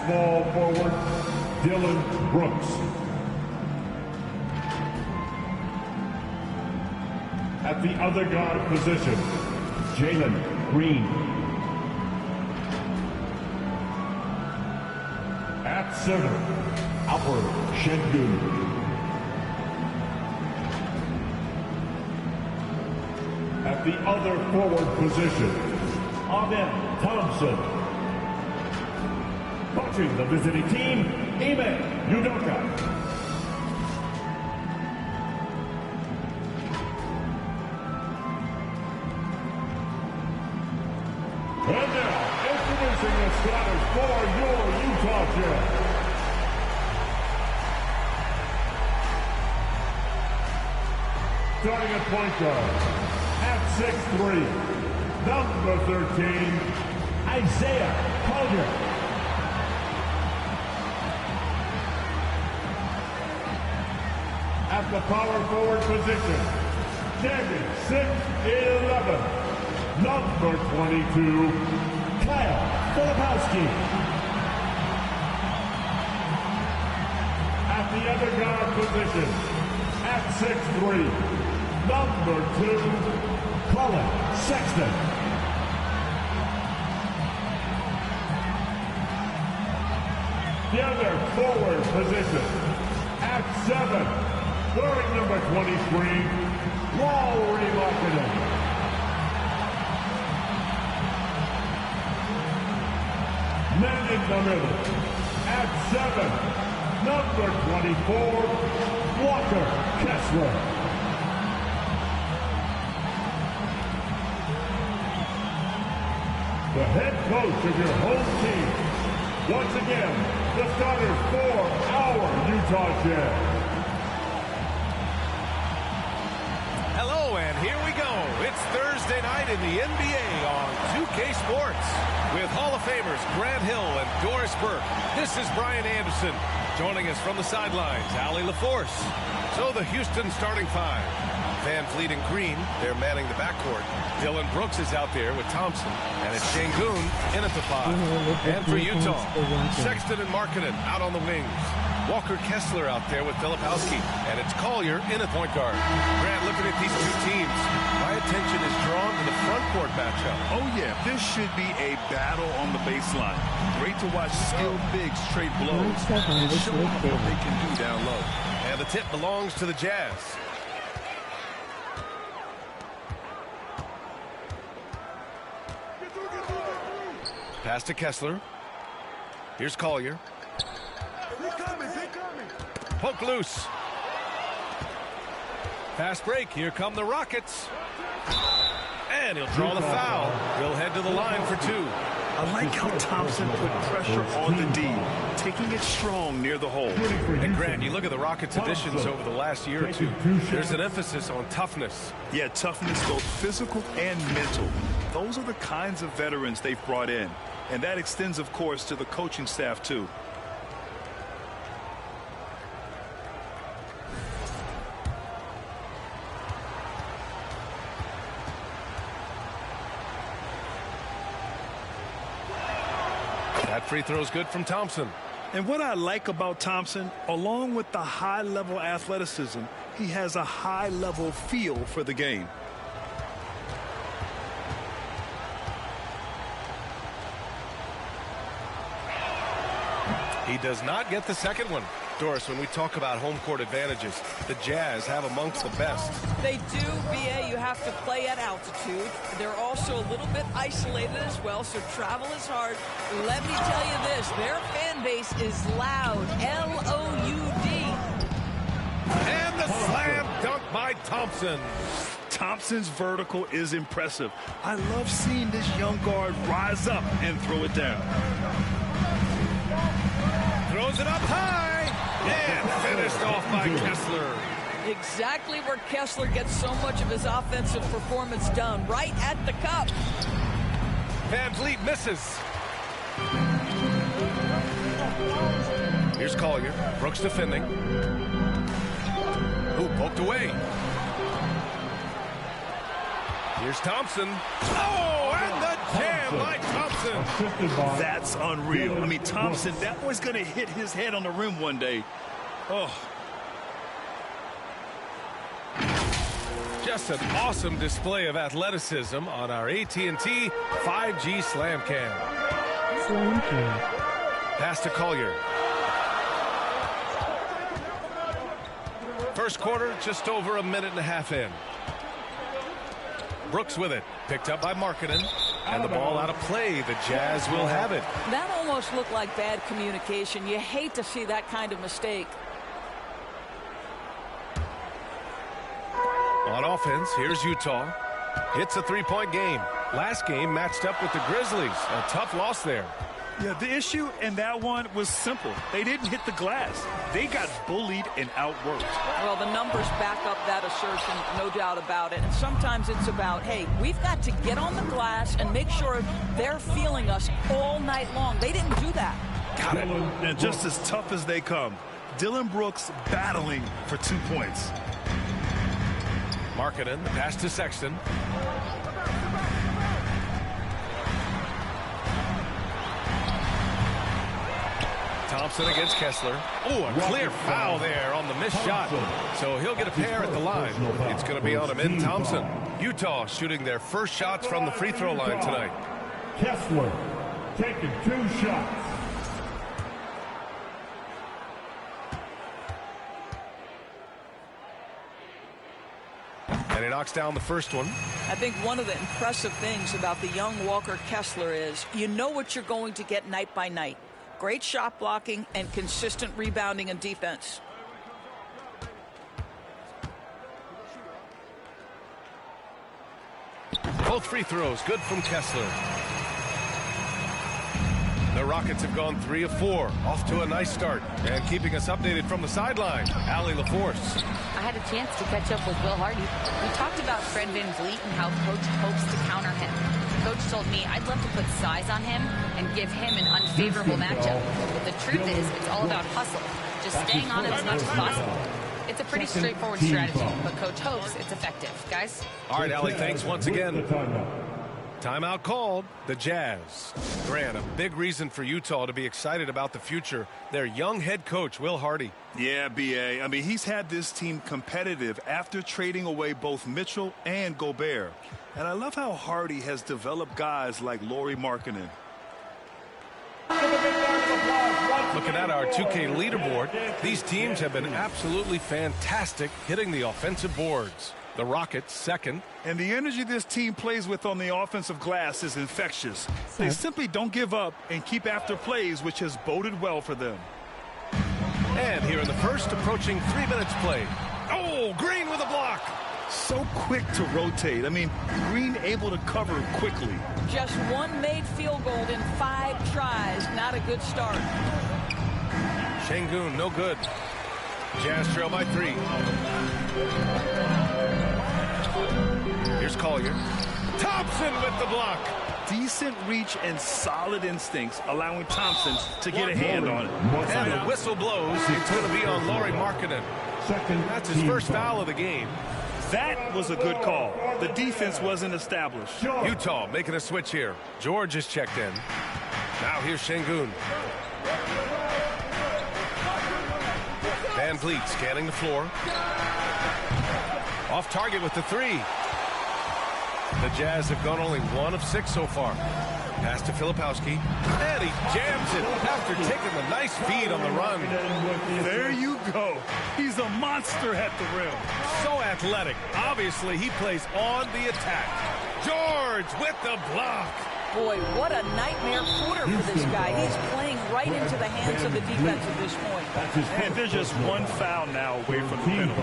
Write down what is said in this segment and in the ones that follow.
small forward, Dylan Brooks. At the other guard position, Jalen Green. At center, Alfred Şengün. At the other forward position, Ahmed Thompson. Coaching the visiting team, NBA2K25. And now, introducing the starters for your Utah Jazz. Starting at point guard, at 6'3", number 13, Isaiah Collier. At the power forward position, standing 6'11", number 22, Kyle Filipowski. At the other guard position, at 6'3", number 2, Colin Sexton. The other forward position, at 7, wearing number 23, Lauri Markkanen. Men in the middle, at 7, number 24, Walker Kessler. The head coach of your home team. Once again, the starters for our Utah Jazz. Hello, and here we go. It's Thursday night in the NBA on 2K Sports. With Hall of Famers Grant Hill and Doris Burke, this is Brian Anderson. Joining us from the sidelines, Allie LaForce. So the Houston starting five. Van Fleet and Green, they're manning the backcourt. Dylan Brooks is out there with Thompson, and it's Şengün in at the 5. And for Utah, Sexton and Markkanen out on the wings. Walker Kessler out there with Filipowski, and it's Collier in at point guard. Grant, looking at these two teams, my attention is drawn to the front court matchup. Oh yeah, this should be a battle on the baseline. Great to watch skilled bigs trade blows and show them what they can do down low. And the tip belongs to the Jazz. Pass to Kessler. Here's Collier. Poke loose. Fast break. Here come the Rockets. And he'll draw the foul. He'll head to the line for 2. I like how Thompson put pressure on the D, taking it strong near the hole. And Grant, you look at the Rockets' additions over the last year or two. There's an emphasis on toughness. Yeah, toughness, both physical and mental. Those are the kinds of veterans they've brought in. And that extends, of course, to the coaching staff, too. That free throw's good from Thompson. And what I like about Thompson, along with the high-level athleticism, he has a high-level feel for the game. He does not get the second one. Doris, when we talk about home court advantages, the Jazz have amongst the best. They do, B.A. You have to play at altitude. They're also a little bit isolated as well, so travel is hard. Let me tell you this, their fan base is loud, L-O-U-D. And the slam dunk by Thompson. Thompson's vertical is impressive. I love seeing this young guard rise up and throw it down. Throws it up high, and finished off by Kessler. Exactly where Kessler gets so much of his offensive performance done, right at the cup. Van Vliet misses. Here's Collier. Brooks defending. Ooh, poked away. Here's Thompson. Oh, and the jam by Thompson. Thompson. That's unreal. I mean, Thompson, that was going to hit his head on the rim one day. Oh. Just an awesome display of athleticism on our AT&T 5G Slam Cam. Pass to Collier. First quarter, just over a minute and a half in. Brooks with it. Picked up by Markkanen. And the ball out of play. The Jazz will have it. That almost looked like bad communication. You hate to see that kind of mistake. On offense, here's Utah. It's a three-point game. Last game matched up with the Grizzlies. A tough loss there. Yeah, the issue in that one was simple. They didn't hit the glass. They got bullied and outworked. Well, the numbers back up that assertion, no doubt about it. And sometimes it's about, hey, we've got to get on the glass and make sure they're feeling us all night long. They didn't do that. Got it. And just as tough as they come, Dillon Brooks battling for 2 points. Markkanen, the pass to Sexton. Thompson against Kessler. Oh, a clear foul there on the missed shot. So he'll get a pair at the line. It's going to be on him in Thompson. Utah shooting their first shots from the free throw line tonight. Kessler taking 2 shots. And he knocks down the first one. I think one of the impressive things about the young Walker Kessler is you know what you're going to get night by night. Great shot blocking and consistent rebounding and defense. Both free throws good from Kessler. The Rockets have gone 3 of 4, off to a nice start. And keeping us updated from the sideline, Allie LaForce. I had a chance to catch up with Will Hardy. We talked about Fred VanVleet and how Coach hopes to counter him. Coach told me I'd love to put size on him and give him an unfavorable matchup. But the truth is, it's all about hustle. Just staying on it as much as possible. It's a pretty straightforward strategy, but Coach hopes it's effective. Guys? All right, Allie, thanks once again. Timeout called. The Jazz. Grant, a big reason for Utah to be excited about the future. Their young head coach, Will Hardy. Yeah, B.A. I mean, he's had this team competitive after trading away both Mitchell and Gobert. And I love how Hardy has developed guys like Lauri Markkanen. Looking at our 2K leaderboard, these teams have been absolutely fantastic hitting the offensive boards. The Rockets second. And the energy this team plays with on the offensive glass is infectious. They simply don't give up and keep after plays, which has boded well for them. And here in the first, approaching 3 minutes play. Oh, Green with a block. So quick to rotate. I mean, Green able to cover quickly. Just one made field goal in 5 tries. Not a good start. Şengün, no good. Jazz trail by 3. Here's Collier. Thompson with the block. Decent reach and solid instincts, allowing Thompson to get a hand on it. And the whistle blows. It's going to be on Lauri Markkanen. That's his first foul of the game. That was a good call. The defense wasn't established. Utah making a switch here. George is checked in. Now here's Şengün. VanVleet scanning the floor. Off target with the 3. The Jazz have gone only 1 of 6 so far. Pass to Filipowski. And he jams it after taking the nice feed on the run. There you go. He's a monster at the rim. So athletic. Obviously, he plays on the attack. George with the block. Boy, what a nightmare quarter for this guy. He's playing right into the hands of the defense at this point. And they're just 1 foul now away from the penalty.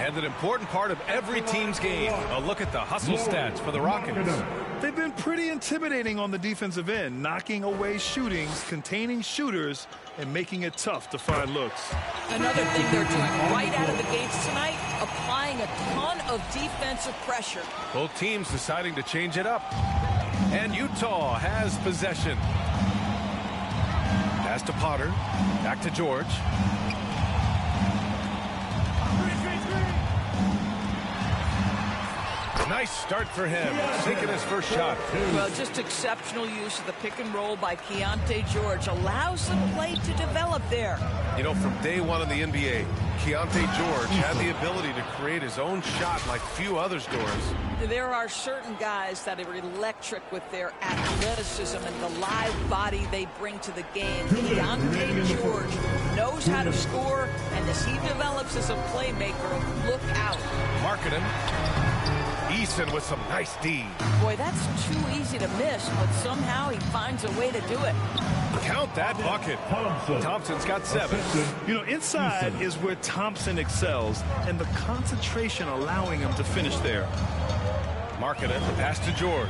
And an important part of every team's game. A look at the hustle stats for the Rockets. They've been pretty intimidating on the defensive end, knocking away shootings, containing shooters, and making it tough to find looks. Another thing they're doing right out of the gates tonight, applying a ton of defensive pressure. Both teams deciding to change it up. And Utah has possession. Pass to Potter. Back to George. Nice start for him, taking his first shot. Well, just exceptional use of the pick and roll by Keontae George. Allows some play to develop there. You know, from day one in the NBA, Keontae George had the ability to create his own shot like few others, Doris. There are certain guys that are electric with their athleticism and the live body they bring to the game. Keontae George knows how to score, and as he develops as a playmaker, look out. Marketing. Eason with some nice D. Boy, that's too easy to miss, but somehow he finds a way to do it. Count that bucket. Thompson's got 7. You know, inside is where Thompson excels, and the concentration allowing him to finish there. Marketing, the pass to George.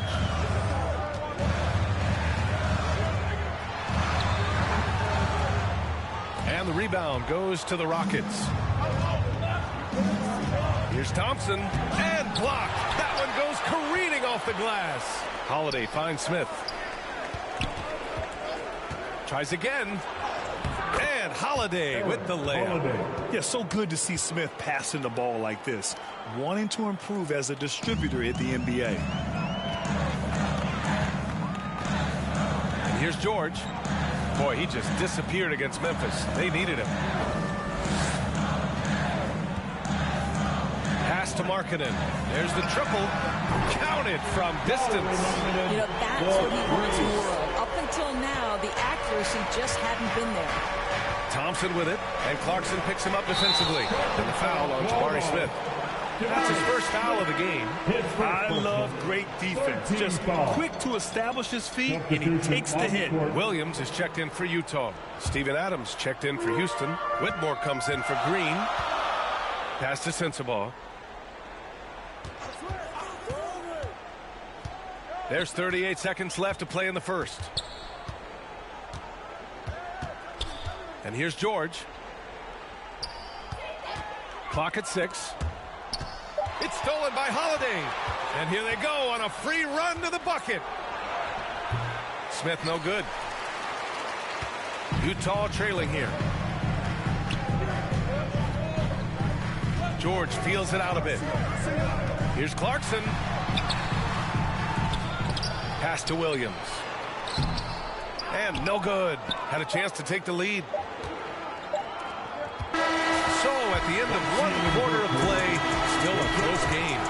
And the rebound goes to the Rockets. Here's Thompson, and blocked. That one goes careening off the glass. Holiday finds Smith. Tries again. And Holiday with the layup. Yeah, so good to see Smith passing the ball like this, wanting to improve as a distributor at the NBA. And here's George. Boy, he just disappeared against Memphis. They needed him. Pass to Markkanen. There's the triple. Counted from distance. You know, that's what he wants more of. Up until now, the accuracy just hadn't been there. Thompson with it, and Clarkson picks him up defensively. And the foul on Jabari Smith. That's his first foul of the game. I love great defense. Just quick to establish his feet, and he takes the hit. Williams is checked in for Utah. Steven Adams checked in for Houston. Whitmore comes in for Green. Pass to Sensabaugh. There's 38 seconds left to play in the first. And here's George. Clock at 6. It's stolen by Holiday. And here they go on a free run to the bucket. Smith no good. Utah trailing here. George feels it out a bit. Here's Clarkson. Pass to Williams. And no good. Had a chance to take the lead. So at the end of one quarter of play, still a close game.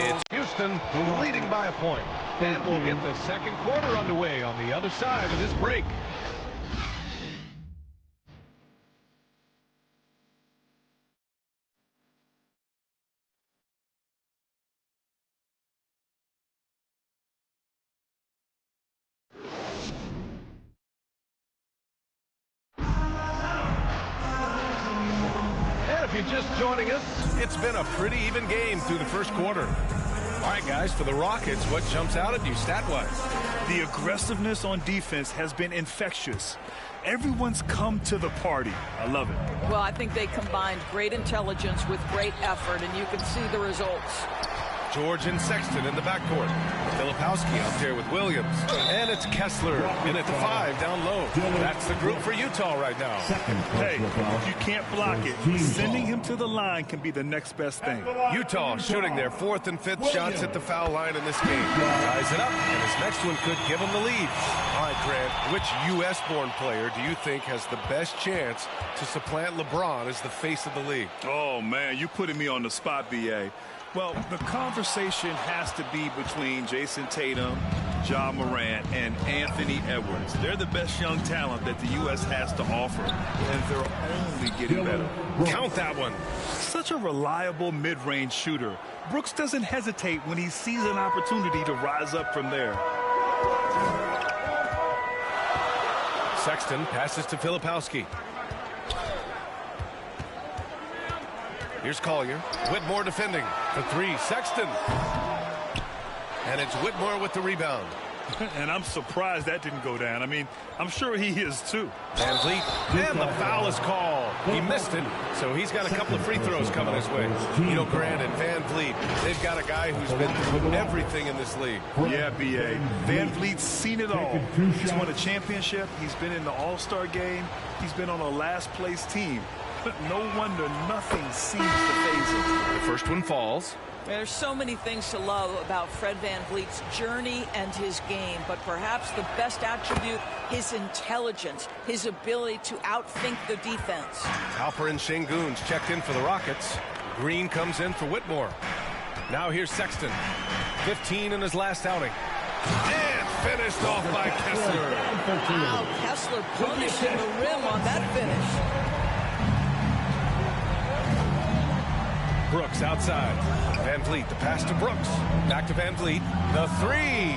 It's Houston leading by a point. And we'll get the second quarter underway on the other side of this break. If you're just joining us, it's been a pretty even game through the first quarter. All right, guys, for the Rockets, what jumps out at you stat-wise? The aggressiveness on defense has been infectious. Everyone's come to the party. I love it. Well, I think they combined great intelligence with great effort, and you can see the results. George and Sexton in the backcourt. Filipowski out there with Williams. And it's Kessler in at the 5 down low. That's the group for Utah right now. Hey, if you can't block it, sending him to the line can be the next best thing. Utah shooting their 4th and 5th shots at the foul line in this game. Ties it up, and his next one could give him the lead. All right, Grant, which U.S.-born player do you think has the best chance to supplant LeBron as the face of the league? Oh, man, you're putting me on the spot, B.A. Well, the conversation has to be between Jason Tatum, Ja Morant, and Anthony Edwards. They're the best young talent that the U.S. has to offer, and they're only getting better. Count that one. Such a reliable mid-range shooter. Brooks doesn't hesitate when he sees an opportunity to rise up from there. Sexton passes to Filipowski. Here's Collier. Whitmore defending for 3. Sexton. And it's Whitmore with the rebound. And I'm surprised that didn't go down. I mean, I'm sure he is too. Van Vliet. And the foul is called. He missed it, so he's got a couple of free throws coming his way. You know, Grant and Van Vliet, they've got a guy who's been through everything in this league. Yeah, B.A. Van Vliet's seen it all. He's won a championship. He's been in the All-Star game. He's been on a last-place team. But no wonder nothing seems to faze him. The first one falls. There's so many things to love about Fred VanVleet's journey and his game, but perhaps the best attribute, his intelligence, his ability to outthink the defense. Alper and Şengün's checked in for the Rockets. Green comes in for Whitmore. Now here's Sexton. 15 in his last outing. And finished off by Kessler. Wow, Kessler punishing the rim on that finish. Brooks outside. VanVleet, the pass to Brooks. Back to VanVleet. The three.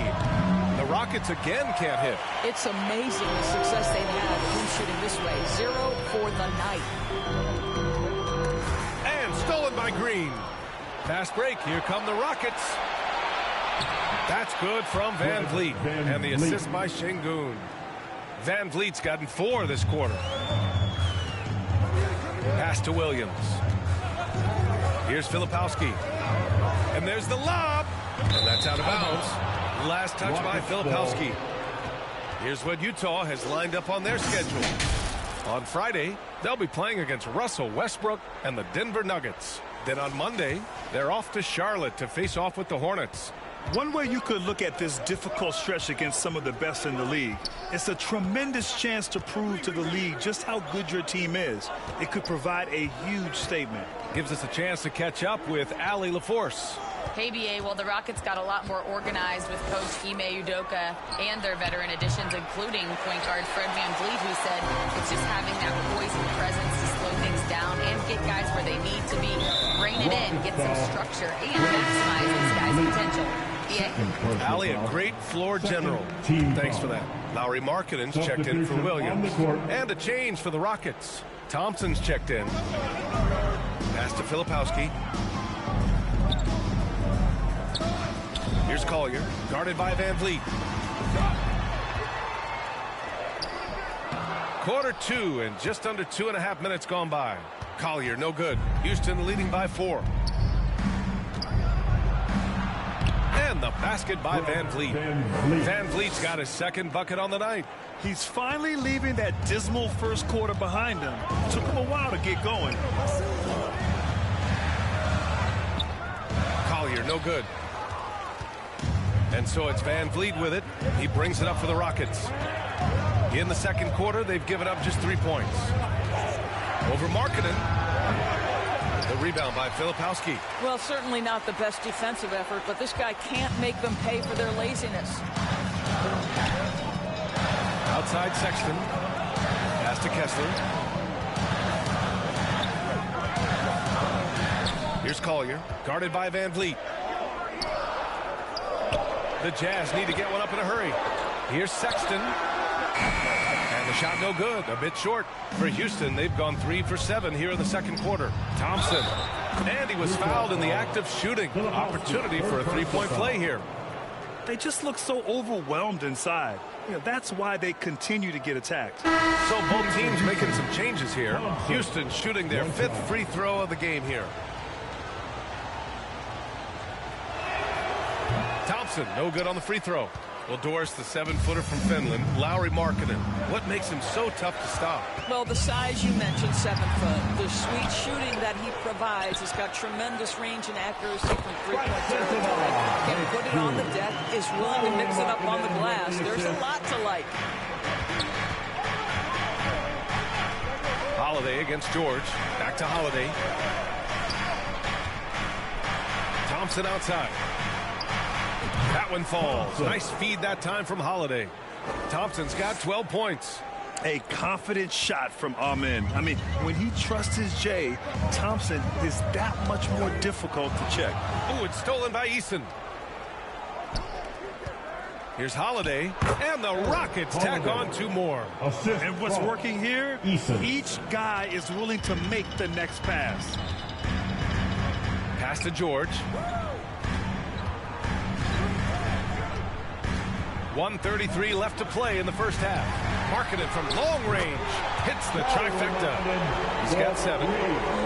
The Rockets again can't hit. It's amazing the success they've had with him shooting this way. 0 for the night. And stolen by Green. Fast break. Here come the Rockets. That's good from VanVleet. And the assist by Şengün. VanVleet's gotten 4 this quarter. Pass to Williams. Here's Filipowski. And there's the lob. And that's out of bounds. Last touch by Filipowski. Here's what Utah has lined up on their schedule. On Friday, they'll be playing against Russell Westbrook and the Denver Nuggets. Then on Monday, they're off to Charlotte to face off with the Hornets. One way you could look at this difficult stretch against some of the best in the league, it's a tremendous chance to prove to the league just how good your team is. It could provide a huge statement. Gives us a chance to catch up with Allie LaForce. Hey, BA, well, the Rockets got a lot more organized with Coach Ime Udoka and their veteran additions, including point guard Fred VanVleet, who said it's just having that poise and presence to slow things down and get guys where they need to be, rein it in, get some structure, and maximize this guy's potential. Allie, a great floor general. Thanks for that. Lauri Markkanen's checked in for Williams. And a change for the Rockets. Thompson's checked in. Pass to Filipowski. Here's Collier, guarded by VanVleet. Quarter 2 and just under 2.5 minutes gone by. Collier, no good. Houston leading by 4. And the basket by VanVleet. VanVleet's got his second bucket on the night. He's finally leaving that dismal first quarter behind him. Took him a while to get going. Collier, no good. And so it's VanVleet with it. He brings it up for the Rockets. In the second quarter, they've given up just 3 points. Over Markkanen. The rebound by Filipowski. Well, certainly not the best defensive effort, but this guy can't make them pay for their laziness. Outside Sexton. Pass to Kessler. Here's Collier, guarded by VanVleet. The Jazz need to get one up in a hurry. Here's Sexton. And the shot no good, a bit short. For Houston, they've gone 3 for 7 here in the second quarter. Thompson. And he was fouled in the act of shooting. Opportunity for a three-point play here. They just look so overwhelmed inside. You know, that's why they continue to get attacked. So both teams making some changes here. Houston shooting their 5th free throw of the game here. Thompson, no good on the free throw. Well, Doris, the 7-footer from Finland, Lauri Markkanen. What makes him so tough to stop? Well, the size you mentioned, 7 foot. The sweet shooting that he provides. He's got tremendous range and accuracy from three-point territory. Can put it on the deck, is willing to mix it up on the glass. There's a lot to like. Holiday against George. Back to Holiday. Thompson outside. That one falls. Nice feed that time from Holiday. Thompson's got 12 points. A confident shot from Amen. I mean, when he trusts his J, Thompson is that much more difficult to check. Oh, it's stolen by Eason. Here's Holiday, and the Rockets tack on 2 more. And what's working here? Each guy is willing to make the next pass. Pass to George. 1:33 left to play in the first half. Markkanen from long range hits the trifecta. He's got 7.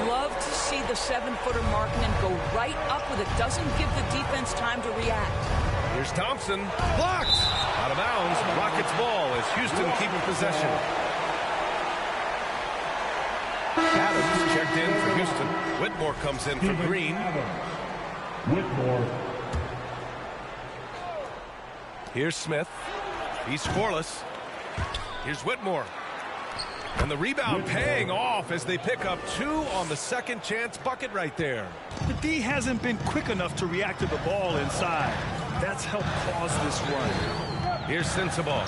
Love to see the 7-footer Markkanen go right up with it. Doesn't give the defense time to react. Here's Thompson. Blocked. Out of bounds. Rockets ball as Houston keeping possession. Adams checked in for Houston. Whitmore comes in for Green. Whitmore. Here's Smith. He's scoreless. Here's Whitmore. And the rebound paying off as they pick up 2 on the second chance bucket right there. The D hasn't been quick enough to react to the ball inside. That's helped cause this run. Here's Sensabaugh.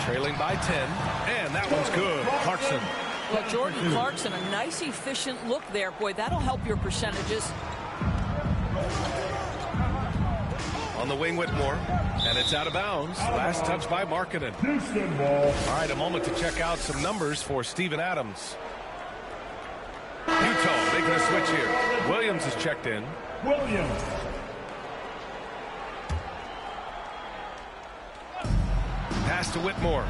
Trailing by 10. And that one's good. Clarkson. Well, Jordan Clarkson, a nice, efficient look there. Boy, that'll help your percentages. On the wing, Whitmore. And it's out of bounds. Last touch by Markkanen. Houston ball. All right, a moment to check out some numbers for Steven Adams. Utah making a switch here. Williams is checked in. Williams. Pass to Whitmore.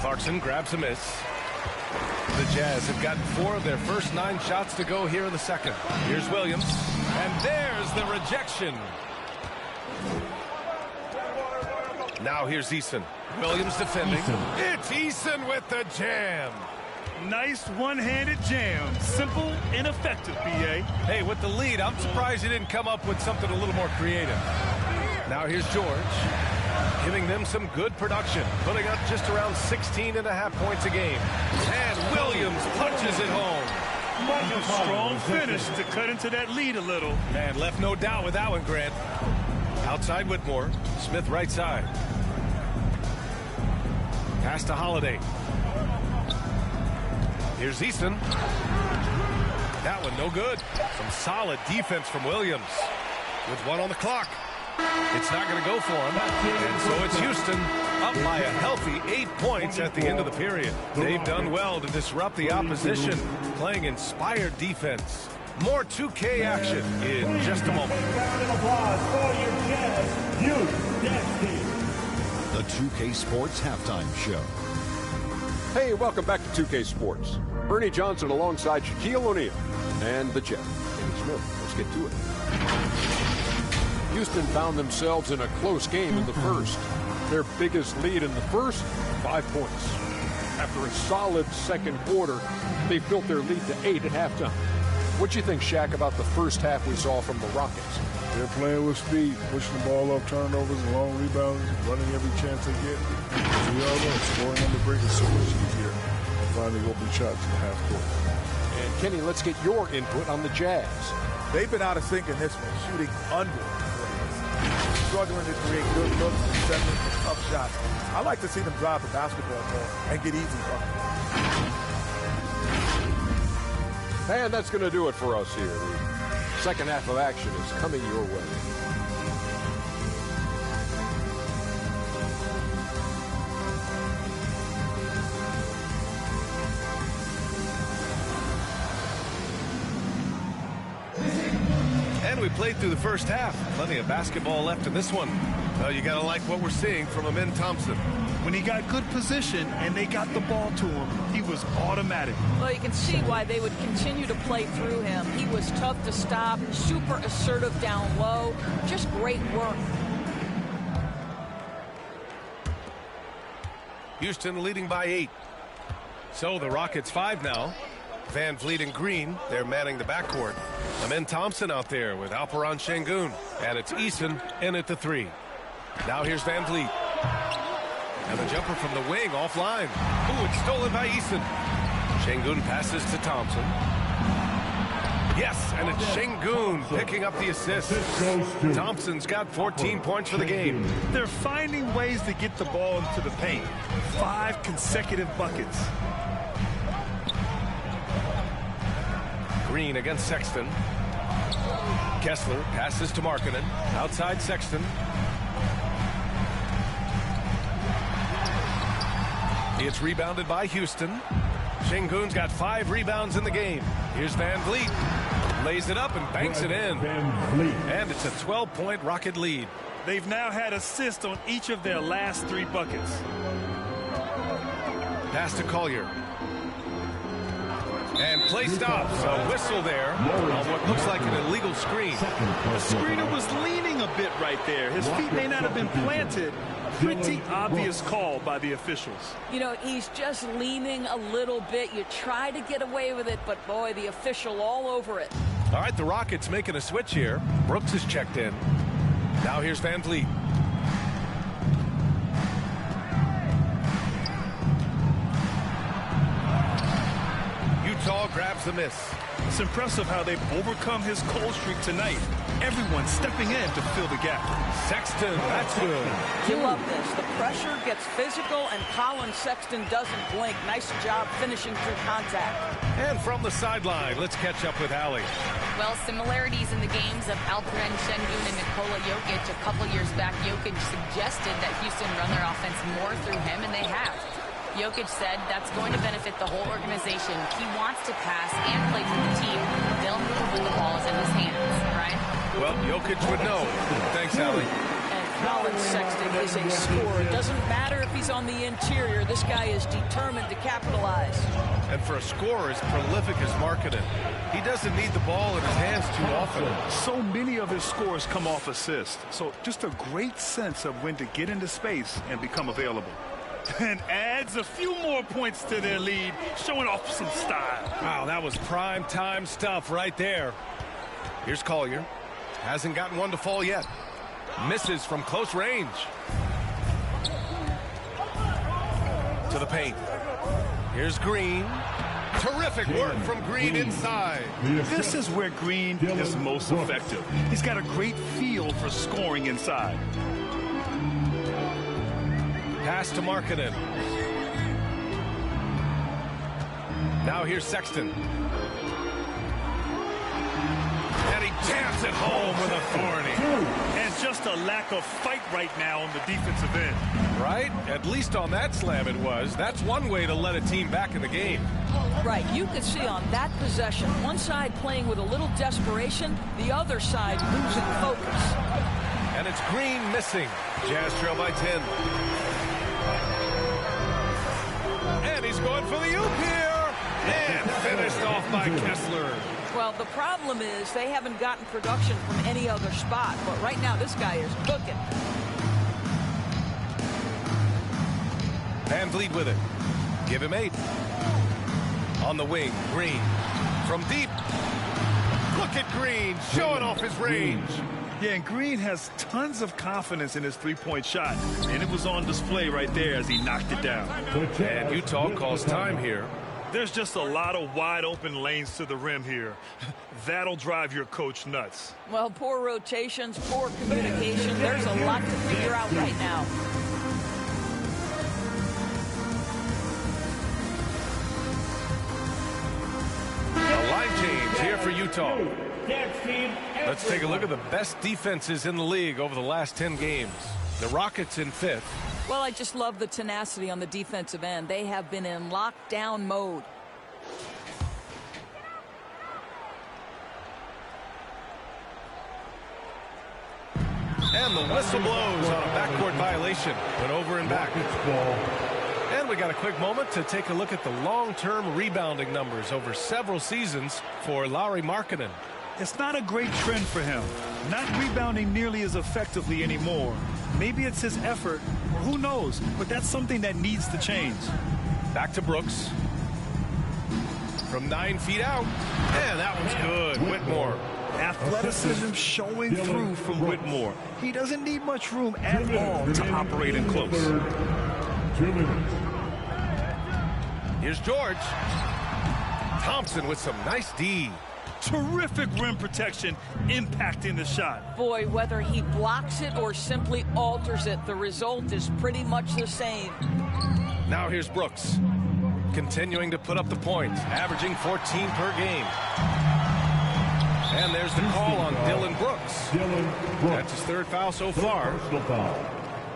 Clarkson grabs a miss. The Jazz have gotten 4 of their first 9 shots to go here in the second. Here's Williams. And there's the rejection. Now here's Eason. Williams defending. It's Eason with the jam. Nice one-handed jam. Simple and effective, B.A. Hey, with the lead, I'm surprised he didn't come up with something a little more creative. Now here's George, giving them some good production, putting up just around 16.5 points a game. And Williams punches it home. A strong finish to cut into that lead a little. Man, left no doubt with that one, Grant. Outside Whitmore, Smith right side. Pass to Holiday. Here's Easton. That one no good. Some solid defense from Williams. With 1 on the clock. It's not going to go for him. And so it's Houston up by a healthy 8 points at the end of the period. They've done well to disrupt the opposition, playing inspired defense. More 2K action in just a moment. Round of applause for your Jazz Youth Dance Team. The 2K Sports Halftime Show. Hey, welcome back to 2K Sports. Bernie Johnson alongside Shaquille O'Neal and the Jet. Kenny Smith. Let's get to it. Houston found themselves in a close game in the first. Their biggest lead in the first, 5 points. After a solid second quarter, they built their lead to 8 at halftime. What do you think, Shaq, about the first half we saw from the Rockets? They're playing with speed, pushing the ball up, turnovers, long rebounds, running every chance they get. As we all know, scoring on the break is so much easier than finding open shots in the half court. And Kenny, let's get your input on the Jazz. They've been out of sync in this one, shooting under. Struggling to create good looks and settling for tough shots. I like to see them drive the basketball more and get easy buckets. And that's going to do it for us here. The second half of action is coming your way. And we played through the first half. Plenty of basketball left in this one. Well, you got to like what we're seeing from Amin Thompson. When he got good position and they got the ball to him, he was automatic. Well, you can see why they would continue to play through him. He was tough to stop, super assertive down low. Just great work. Houston leading by 8. So the Rockets 5 now. Van Vliet and Green, they're manning the backcourt. Amin Thompson out there with Alperon Şengün. And it's Eason in at the 3. Now here's Van Vliet. And the jumper from the wing offline. Ooh, it's stolen by Eason. Şengün passes to Thompson. Yes, and it's Şengün picking up the assist. Thompson's got 14 points for the game. They're finding ways to get the ball into the paint. 5 consecutive buckets. Green against Sexton. Kessler passes to Markkanen. Outside Sexton. It's rebounded by Houston. Şengün's got 5 rebounds in the game. Here's Van Vliet. Lays it up and banks it in. And it's a 12-point Rocket lead. They've now had assists on each of their last 3 buckets. Pass to Collier. And play stops. A whistle there on what looks like an illegal screen. The screener was leaning a bit right there. His feet may not have been planted. Pretty obvious call by the officials. You know, he's just leaning a little bit. You try to get away with it, but boy, the official all over it. All right, the Rockets making a switch here. Brooks is checked in. Now here's Van Vliet. Utah grabs the miss. It's impressive how they've overcome his cold streak tonight. Everyone stepping in to fill the gap. Sexton, that's good. You love this. The pressure gets physical, and Colin Sexton doesn't blink. Nice job finishing through contact. And from the sideline, let's catch up with Allie. Well, similarities in the games of Alperen Şengün and Nikola Jokic. A couple years back, Jokic suggested that Houston run their offense more through him, and they have. Jokic said that's going to benefit the whole organization. He wants to pass and play for the team. They'll move when the ball is in his hands, right? Well, Jokic would know. Thanks, Allie. And Colin Sexton is a scorer. It doesn't matter if he's on the interior. This guy is determined to capitalize. And for a scorer as prolific as Markkanen, he doesn't need the ball in his hands too often. So many of his scores come off assist. So just a great sense of when to get into space and become available. And adds a few more points to their lead, showing off some style. Wow, that was prime time stuff right there. Here's Collier. Hasn't gotten one to fall yet. Misses from close range. To the paint. Here's Green. Terrific work from Green inside. This is where Green is most effective. He's got a great feel for scoring inside. Pass to Markkanen. Now here's Sexton. And he jams it home with authority. And just a lack of fight right now on the defensive end. Right? At least on that slam it was. That's one way to let a team back in the game. Right. You could see on that possession, one side playing with a little desperation, the other side losing focus. And it's Green missing. Jazz trail by 10. And he's going for the oop here. And finished off by Kessler. Well, the problem is they haven't gotten production from any other spot. But right now, this guy is cooking. Van Vliet with it. Give him 8. On the wing, Green. From deep. Look at Green showing off his range. Yeah, and Green has tons of confidence in his three-point shot. And it was on display right there as he knocked it down. And Utah calls time here. There's just a lot of wide-open lanes to the rim here. That'll drive your coach nuts. Well, poor rotations, poor communication. There's a lot to figure out right now. A line change here for Utah. Let's take a look at the best defenses in the league over the last 10 games. The Rockets in 5th. Well, I just love the tenacity on the defensive end. They have been in lockdown mode. And the whistle blows on a backcourt violation. Went over and back. And we got a quick moment to take a look at the long-term rebounding numbers over several seasons for Lauri Markkanen. It's not a great trend for him. Not rebounding nearly as effectively anymore. Maybe it's his effort, or who knows, but that's something that needs to change. Back to Brooks. From 9 feet out. And that one's good. Whitmore. Athleticism showing through from Whitmore. He doesn't need much room at all to operate in close. 2 minutes. Here's George. Thompson with some nice D. Terrific rim protection impacting the shot. Boy, whether he blocks it or simply alters it, the result is pretty much the same. Now here's Brooks. Continuing to put up the points, averaging 14 per game. And there's the call on Dylan Brooks. That's his 3rd foul so far. Personal foul.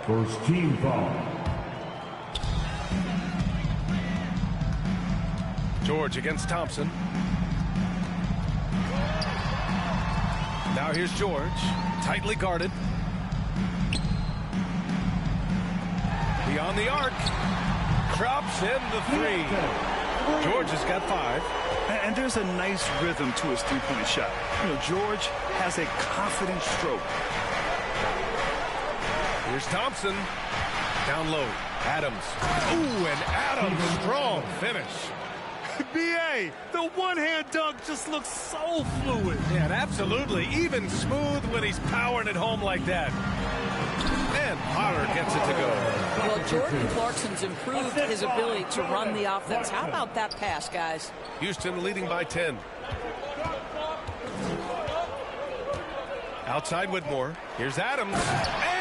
First team foul. George against Thompson. Now here's George, tightly guarded. Beyond the arc. Drops in the 3. George has got 5. And there's a nice rhythm to his three-point shot. You know, George has a confident stroke. Here's Thompson. Down low. Adams. Ooh, and Adams, strong finish. B.A., the one-hand dunk just looks so fluid. Yeah, and absolutely. Even smooth when he's powering it home like that. And Potter gets it to go. Well, Jordan Clarkson's improved his ability to run the offense. How about that pass, guys? Houston leading by 10. Outside Whitmore. Here's Adams.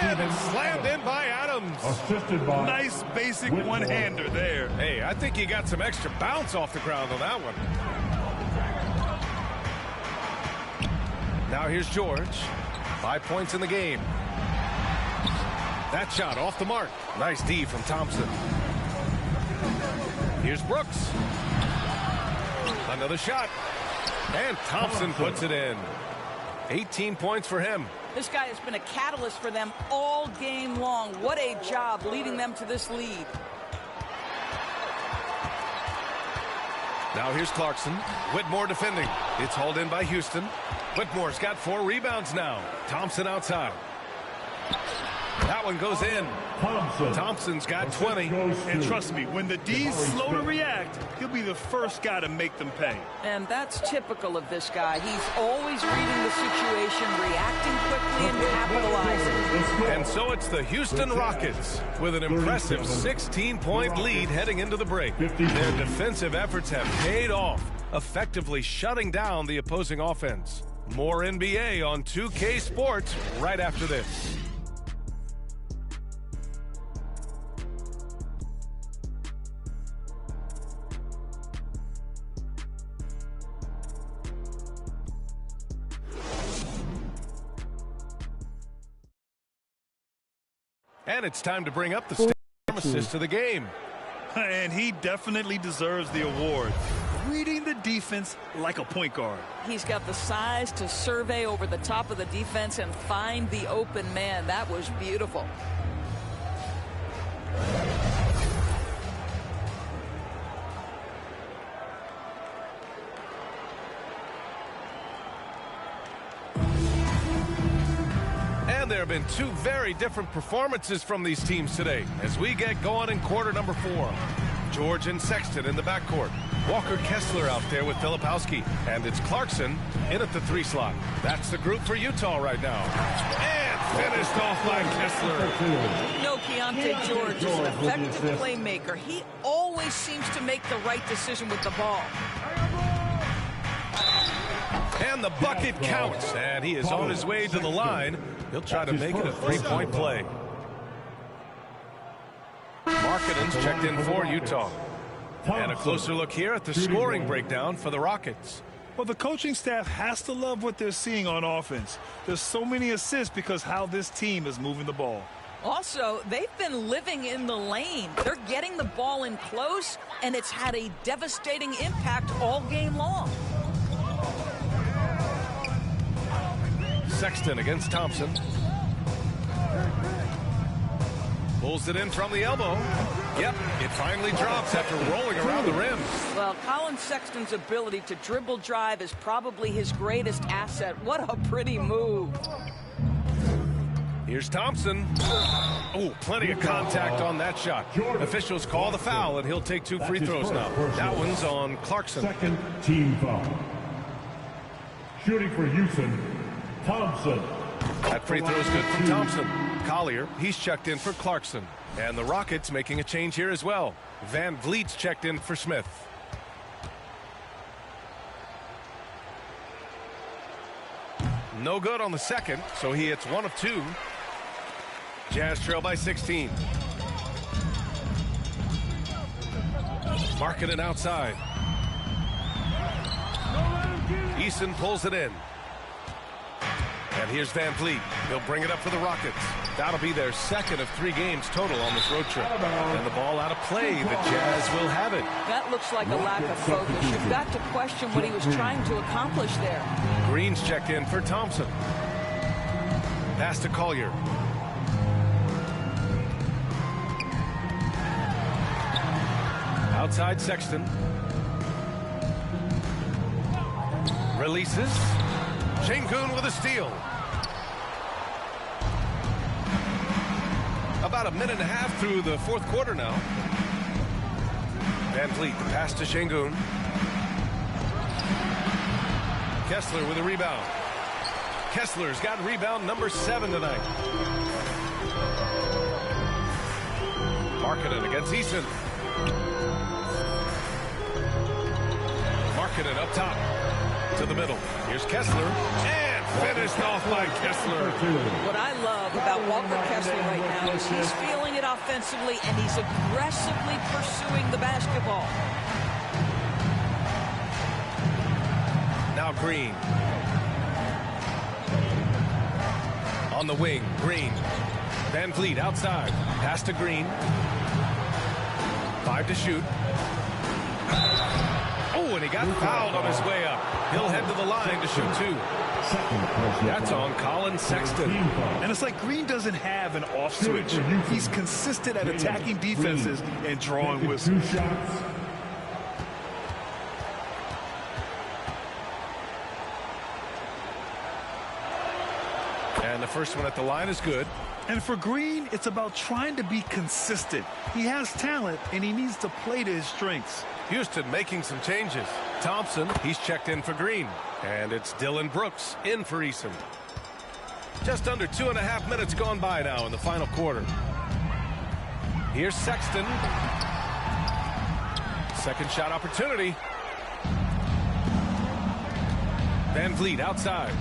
And it's slammed in by Adams. Assisted by Nice basic one-hander there. Hey, I think he got some extra bounce off the ground on that one. Now here's George. 5 points in the game. That shot off the mark. Nice D from Thompson. Here's Brooks. Another shot. And Thompson puts it in. 18 points for him. This guy has been a catalyst for them all game long. What a job leading them to this lead. Now here's Clarkson. Whitmore defending. It's hauled in by Houston. Whitmore's got 4 rebounds now. Thompson outside. That one goes in. Thompson's got 20. And trust me, when the D's slow to react, he'll be the first guy to make them pay. And that's typical of this guy. He's always reading the situation, reacting quickly, and capitalizing. And so it's the Houston Rockets with an impressive 16-point lead heading into the break. Their defensive efforts have paid off, effectively shutting down the opposing offense. More NBA on 2K Sports right after this. And it's time to bring up the pharmacist of the game. And he definitely deserves the award. Reading the defense like a point guard. He's got the size to survey over the top of the defense and find the open man. That was beautiful. And there have been 2 very different performances from these teams today as we get going in quarter number 4. George and Sexton in the backcourt. Walker Kessler out there with Filipowski. And it's Clarkson in at the 3 slot. That's the group for Utah right now. And finished off by Kessler. You know, Keontae George is an effective playmaker. He always seems to make the right decision with the ball. And the bucket counts. And he is on his way to the line. He'll try to make it a 3-point play. Markkanen's checked in for Utah. And a closer look here at the scoring breakdown for the Rockets. Well, the coaching staff has to love what they're seeing on offense. There's so many assists because how this team is moving the ball. Also, they've been living in the lane. They're getting the ball in close, and it's had a devastating impact all game long. Sexton against Thompson. Pulls it in from the elbow. Yep, it finally drops after rolling around the rim. Well, Colin Sexton's ability to dribble drive is probably his greatest asset. What a pretty move. Here's Thompson. Oh, plenty of contact on that shot. Officials call the foul, and he'll take 2 free throws now. That one's on Clarkson. Second team foul. Shooting for Houston, Thompson. That free throw is good from Thompson. Collier, he's checked in for Clarkson. And the Rockets making a change here as well. Van Vliet's checked in for Smith. No good on the second, so he hits 1 of 2. Jazz trail by 16. Markkanen outside. Eason pulls it in. And here's Van Vliet. He'll bring it up for the Rockets. That'll be their 2nd of 3 games total on this road trip. And the ball out of play. The Jazz will have it. That looks like a lack of focus. You've got to question what he was trying to accomplish there. Green's checked in for Thompson. Pass to Collier. Outside Sexton. Releases. Şengün with a steal. About a minute and a half through the fourth quarter now. Van Vliet, the pass to Şengün. Kessler with a rebound. Kessler's got rebound number 7 tonight. Markkanen against Eason. Markkanen up top to the middle. Here's Kessler, and finished off by Kessler. What I love about Walker Kessler right now is he's feeling it offensively, and he's aggressively pursuing the basketball. Now Green. On the wing, Green. Van Vliet outside. Pass to Green. 5 to shoot. Oh, and he got fouled on his way up. He'll head to the line to shoot 2. That's on Colin Sexton. And it's like Green doesn't have an off switch. He's consistent at attacking defenses and drawing whistles. And the first one at the line is good. And for Green, it's about trying to be consistent. He has talent, and he needs to play to his strengths. Houston making some changes. Thompson, he's checked in for Green. And it's Dylan Brooks in for Eason. Just under 2.5 minutes gone by now in the final quarter. Here's Sexton. Second shot opportunity. Van Vliet outside.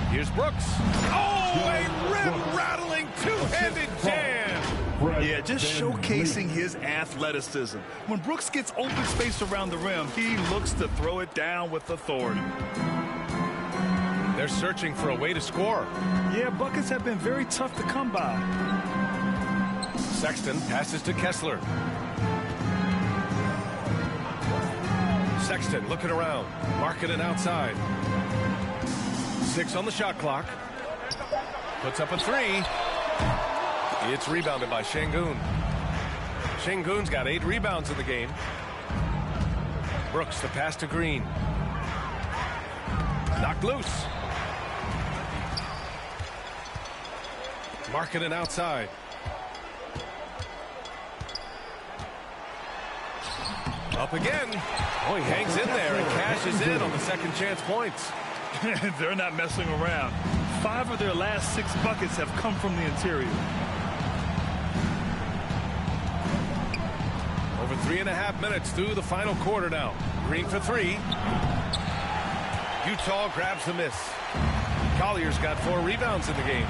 Here's Brooks. Oh, a rim-rattling two-handed jam. Yeah, just showcasing his athleticism. When Brooks gets open space around the rim, he looks to throw it down with authority. They're searching for a way to score. Yeah, buckets have been very tough to come by. Sexton passes to Kessler. Sexton looking around. Markkanen outside. 6 on the shot clock. Puts up a 3. It's rebounded by Şengün. Şengün's got 8 rebounds in the game. Brooks, the pass to Green. Knocked loose. Markkanen outside. Up again. Oh, he hangs in there and cashes in on the second chance points. They're not messing around. 5 of their last 6 buckets have come from the interior. Over 3.5 minutes through the final quarter now. Green for 3. Utah grabs the miss. Collier's got 4 rebounds in the game.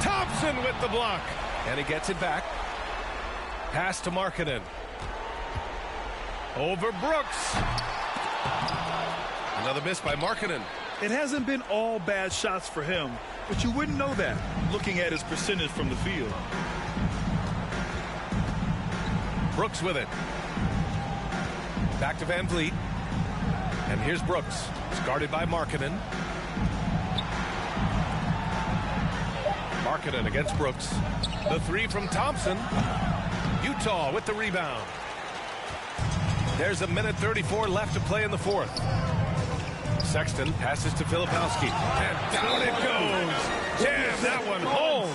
Thompson with the block. And he gets it back. Pass to Markkanen. Over Brooks. Another miss by Markkanen. It hasn't been all bad shots for him, but you wouldn't know that looking at his percentage from the field. Brooks with it. Back to Van Vliet. And here's Brooks. It's guarded by Markkanen. Markkanen against Brooks. The 3 from Thompson. Utah with the rebound. There's a minute 34 left to play in the fourth. Sexton passes to Filipowski. And down it goes. Jam that one home.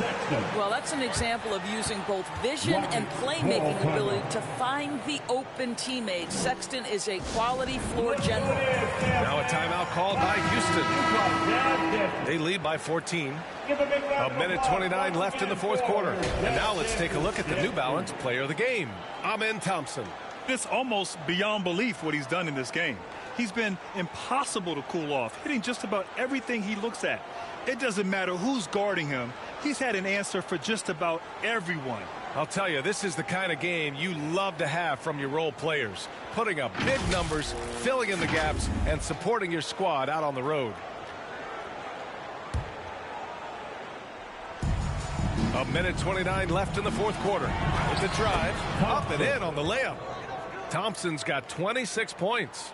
Well, that's an example of using both vision and playmaking ability to find the open teammates. Sexton is a quality floor general. Now a timeout called by Houston. They lead by 14. A minute 29 left in the fourth quarter. And now let's take a look at the New Balance player of the game, Amen Thompson. It's almost beyond belief what he's done in this game. He's been impossible to cool off, hitting just about everything he looks at. It doesn't matter who's guarding him. He's had an answer for just about everyone. I'll tell you, this is the kind of game you love to have from your role players. Putting up big numbers, filling in the gaps, and supporting your squad out on the road. A minute 29 left in the fourth quarter. With the drive, up and in on the layup. Thompson's got 26 points.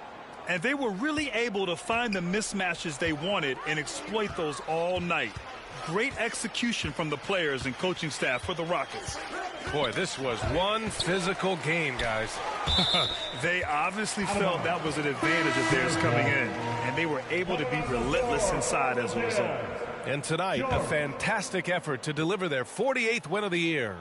And they were really able to find the mismatches they wanted and exploit those all night. Great execution from the players and coaching staff for the Rockets. Boy, this was one physical game, guys. They obviously felt that was an advantage of theirs coming in, and they were able to be relentless inside as a result. And tonight, a fantastic effort to deliver their 48th win of the year.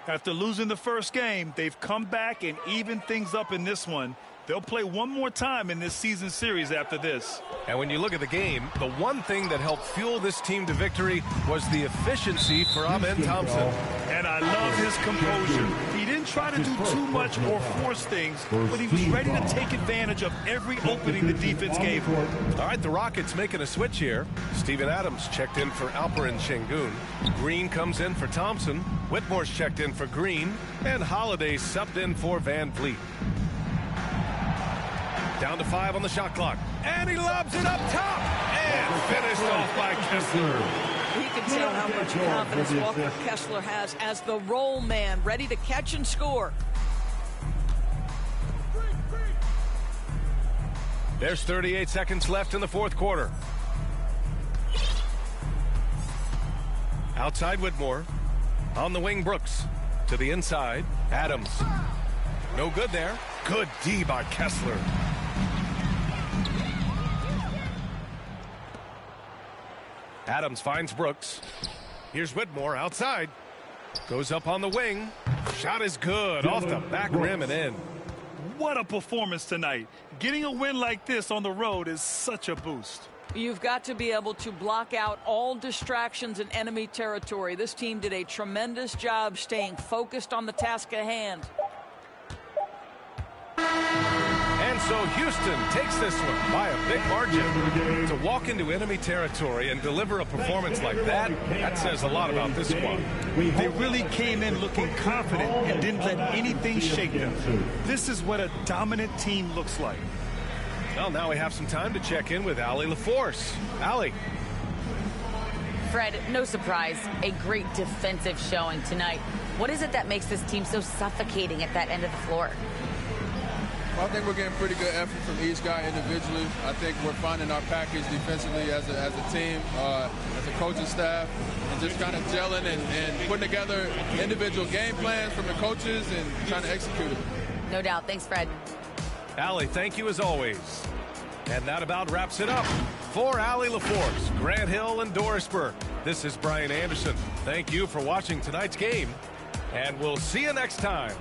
After losing the first game, they've come back and evened things up in this one. They'll play one more time in this season series after this. And when you look at the game, the one thing that helped fuel this team to victory was the efficiency for Amen Thompson. And I love his composure. He didn't try to do too much or force things, but he was ready to take advantage of every opening the defense gave him. All right, the Rockets making a switch here. Steven Adams checked in for Alperen Şengün. Green comes in for Thompson. Whitmore's checked in for Green. And Holiday subbed in for Van Vliet. Down to 5 on the shot clock. And he lobs it up top. And finished off by Kessler. You can tell how much confidence Walker Kessler has as the roll man, ready to catch and score. There's 38 seconds left in the fourth quarter. Outside Whitmore. On the wing, Brooks. To the inside, Adams. No good there. Good D by Kessler. Adams finds Brooks. Here's Whitmore outside. Goes up on the wing. Shot is good. Off the back rim and in. What a performance tonight. Getting a win like this on the road is such a boost. You've got to be able to block out all distractions in enemy territory. This team did a tremendous job staying focused on the task at hand. And so Houston takes this one by a big margin. To walk into enemy territory and deliver a performance like that, that says a lot about this squad. They really came in looking confident and didn't let anything shake them. This is what a dominant team looks like. Well, now we have some time to check in with Allie LaForce. Allie. Fred, no surprise, a great defensive showing tonight. What is it that makes this team so suffocating at that end of the floor? Well, I think we're getting pretty good effort from each guy individually. I think we're finding our package defensively as a team, as a coaching staff, and just kind of gelling and putting together individual game plans from the coaches and trying to execute it. No doubt. Thanks, Fred. Allie, thank you as always. And that about wraps it up. For Allie LaForce, Grant Hill, and Doris Burke, this is Brian Anderson. Thank you for watching tonight's game, and we'll see you next time.